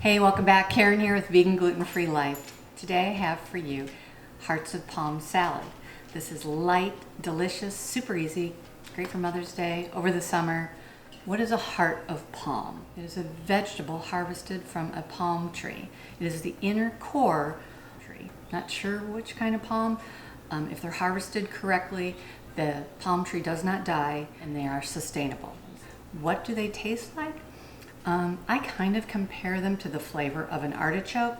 Hey, welcome back. Karen here with Vegan Gluten-Free Life. Today I have for you Hearts of Palm salad. This is light, delicious, super easy, great for Mother's Day, over the summer. What is a heart of palm? It is a vegetable harvested from a palm tree. It is the inner core tree. Not sure which kind of palm. If they're harvested correctly, the palm tree does not die and they are sustainable. What do they taste like? I kind of compare them to the flavor of an artichoke,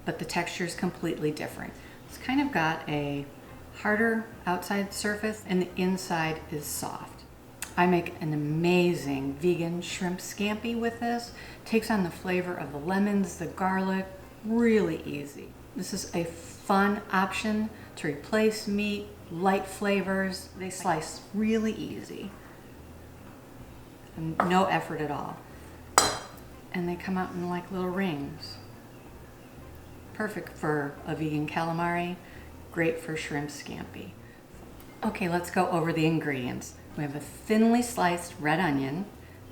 but the texture is completely different. It's kind of got a harder outside surface and the inside is soft. I make an amazing vegan shrimp scampi with this. Takes on the flavor of the lemons, the garlic, really easy. This is a fun option to replace meat, light flavors. They slice really easy and no effort at all. And they come out in like little rings. Perfect for a vegan calamari, great for shrimp scampi. Okay, let's go over the ingredients. We have a thinly sliced red onion,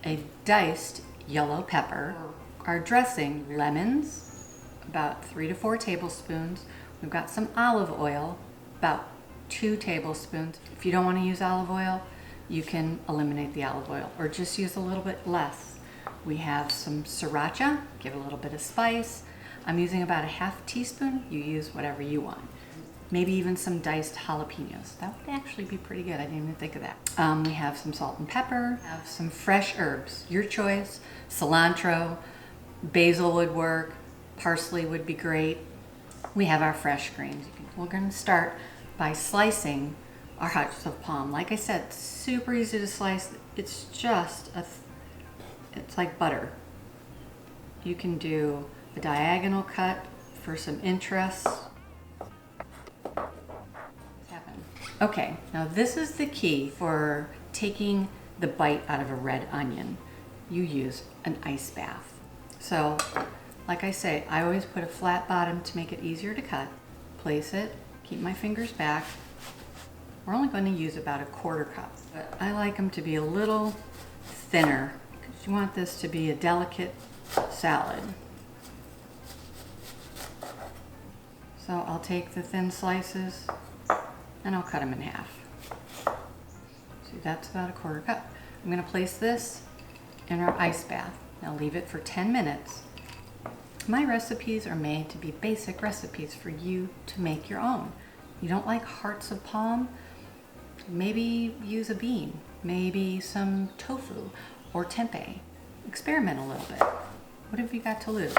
a diced yellow pepper, our dressing, lemons, about 3 to 4 tablespoons. We've got some olive oil, about 2 tablespoons. If you don't want to use olive oil, you can eliminate the olive oil or just use a little bit less. We have some sriracha, give it a little bit of spice. I'm using about a half teaspoon. You use whatever you want. Maybe even some diced jalapenos. That would actually be pretty good. I didn't even think of that. We have some salt and pepper, have some fresh herbs, your choice. Cilantro, basil would work, parsley would be great. We have our fresh greens. We're gonna start by slicing our hearts of palm. Like I said, super easy to slice. It's just it's like butter. You can do a diagonal cut for some interest. Okay, now this is the key for taking the bite out of a red onion. You use an ice bath. So, like I say, I always put a flat bottom to make it easier to cut. Place it, keep my fingers back. We're only going to use about a 1/4 cup. But I like them to be a little thinner. You want this to be a delicate salad. So I'll take the thin slices and I'll cut them in half. See, that's about a 1/4 cup. I'm going to place this in our ice bath. Now leave it for 10 minutes. My recipes are made to be basic recipes for you to make your own. You don't like hearts of palm? Maybe use a bean, maybe some tofu or tempeh. Experiment a little bit. What have you got to lose?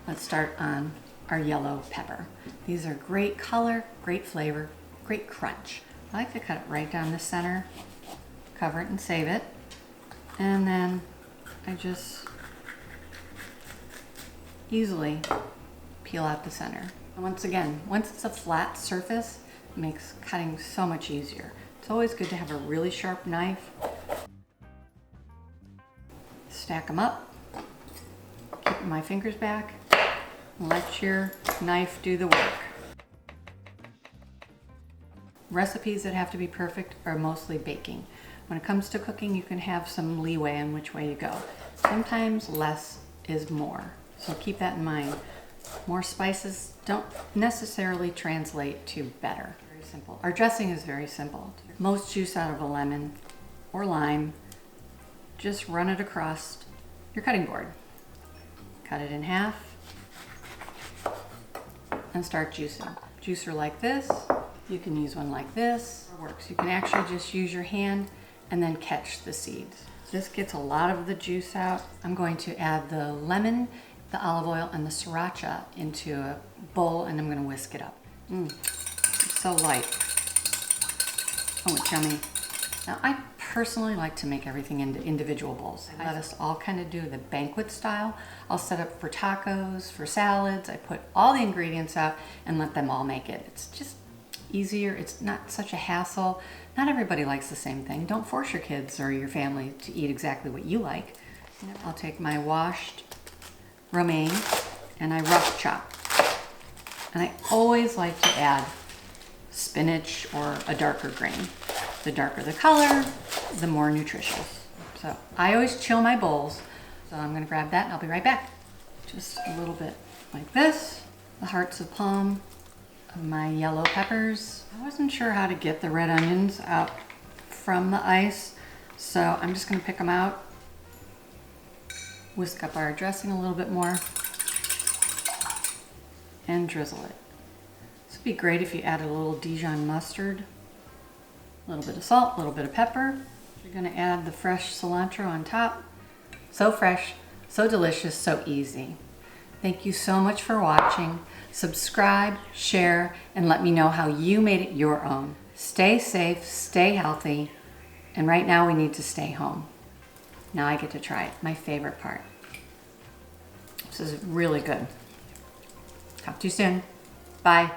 Let's start on our yellow pepper. These are great color, great flavor, great crunch. I like to cut it right down the center, cover it and save it. And then I just easily peel out the center. And once again, once it's a flat surface, it makes cutting so much easier. It's always good to have a really sharp knife. Stack them up, keep my fingers back, and let your knife do the work. Recipes that have to be perfect are mostly baking. When it comes to cooking, you can have some leeway in which way you go. Sometimes less is more, so keep that in mind. More spices don't necessarily translate to better. Very simple. Our dressing is very simple. Most juice out of a lemon or lime. Just run it across your cutting board. Cut it in half and start juicing. Juicer like this. You can use one like this. It works. You can actually just use your hand and then catch the seeds. This gets a lot of the juice out. I'm going to add the lemon, the olive oil, and the sriracha into a bowl and I'm going to whisk it up. It's so light. Oh, it's yummy. Now, I personally like to make everything into individual bowls. I let us all kind of do the banquet style. I'll set up for tacos, for salads. I put all the ingredients out and let them all make it. It's just easier. It's not such a hassle. Not everybody likes the same thing. Don't force your kids or your family to eat exactly what you like. I'll take my washed romaine and I rough chop. And I always like to add spinach or a darker green. The darker the color, the more nutritious. So I always chill my bowls. So I'm gonna grab that and I'll be right back. Just a little bit like this. The hearts of palm of my yellow peppers. I wasn't sure how to get the red onions out from the ice, so I'm just gonna pick them out. Whisk up our dressing a little bit more and drizzle it. This would be great if you added a little Dijon mustard, a little bit of salt, a little bit of pepper. You're gonna add the fresh cilantro on top. So fresh, so delicious, so easy. Thank you so much for watching. Subscribe, share, and let me know how you made it your own. Stay safe, stay healthy, and right now we need to stay home. Now I get to try it, my favorite part. This is really good. Talk to you soon. Bye.